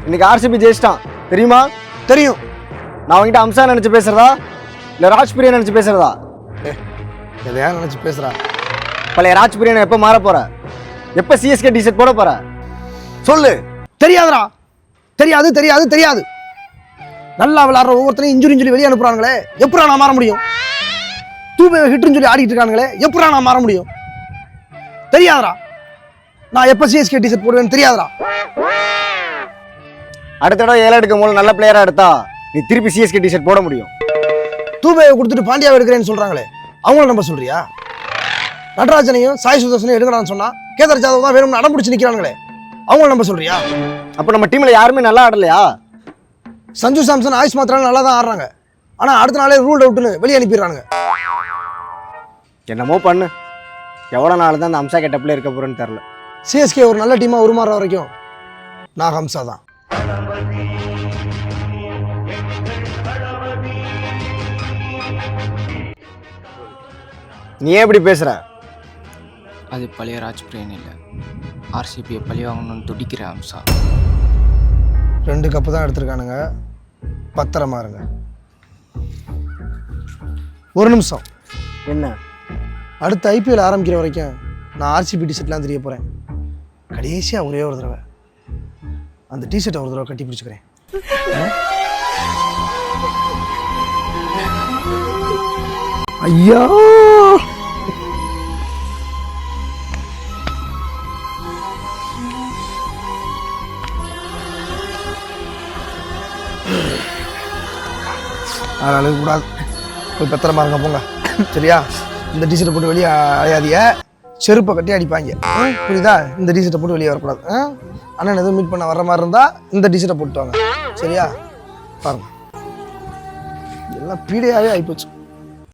இன்னைக்கு ஆர்சிபி ஜெயிச்சிட்டான் தெரியுமா? தெரியும். நான் அவங்ககிட்ட அம்சா நினைச்சு பேசுறதா இல்ல ராஜ்பிரியா நினைச்சு பேசுறதா? எதையா நினைச்சு பேசுறா? பழைய ராஜ்பிரியா எப்ப மாற போற? எப்ப சிஎஸ்கே டிஷர்ட் போட போற? சொல்லு. தெரியாதுடா. தெரியாது தெரியாது தெரியாது. நல்லா விளையாடுற ஒவ்வொருத்தரையும் இன்ஜுரின்னு சொல்லி வெளியே அனுப்புறாங்களே, எப்படா நான் மாற முடியும்? தூபை ஹிட்டுன்னு சொல்லி ஆடிட்டு இருக்காங்களே, எப்படா நான் மாற முடியும்? தெரியாதுடா. நான் எப்ப சிஎஸ்கே டிஷர்ட் போடுவேன்னு தெரியாதுடா. அடுத்த தடவை 7 எடுக்கும் போது நல்ல பிளேயரா எடுத்தா நீ திருப்பி சிஎஸ்கே டிஷர்ட் போட முடியும். தூபையை கொடுத்துட்டு பாண்டியாவை எடுக்கிறேன்னு சொல்றாங்களே, அவங்கள நம்ப சொல்றியா? நடராஜனையும் சாய் சுதர்சனையும் எடுக்கலாம்னு சொன்னா கேதார் ஜாதவ் தான் வேணும்னு அடம் பிடிச்சி நிக்கிறாங்களே, அவங்கள நம்ப சொல்றியா? அப்ப நம்ம டீம்ல யாருமே நல்லா ஆடலையா? சஞ்சு சாம்சன் ஆயுஷ் மாத்திரம் நல்லா தான் ஆடுறாங்க. ஆனா அடுத்த நாளே ரூல் அவுட்னு வெளியே அனுப்பிடுறாங்க. என்னமோ பண்ணு. எவ்வளவு நாள் தான் அந்த அம்சா கெட்டப்ல இருக்க போறேன்னு தெரியல. சிஎஸ்கே ஒரு நல்ல டீமா உருமாற வரைக்கும் நான் ஹம்சா தான். நீ ஏன் இப்படி பேசுற? அது பழைய ராஜ்பிரியன் இல்லை, ஆர்சிபியை பழி வாங்கணும்னு துடிக்கிற அம்சா. 2 கப்பு தான் எடுத்திருக்கானுங்க, பத்திரமா இருங்க. ஒரு நிமிஷம். என்ன? அடுத்த ஐபிஎல் ஆரம்பிக்கிற வரைக்கும் நான் ஆர்சிபி டிஷர்ட்லாம் தெரிய போகிறேன். கடைசியாக ஒரே ஒரு தடவை அந்த டிஷர்ட்டை ஒரு தடவை கட்டி பிடிச்சிக்கிறேன். ஐயா அதனால கூடாது. போய் பத்திரமா இருங்க போங்க, சரியா? இந்த டிஷர்ட்டை போட்டு வெளியே அழையாதிய, செருப்பை கட்டி அடிப்பாங்க, புரியுதா? இந்த டிஷர்ட்டை போட்டு வெளியே வரக்கூடாது. அண்ணன் எதுவும் மீட் பண்ண வர்ற மாதிரி இருந்தால் இந்த டிஷர்ட்டை போட்டு வாங்க, சரியா? பாருங்க, எல்லாம் பீடையாகவே ஆகிப்போச்சு.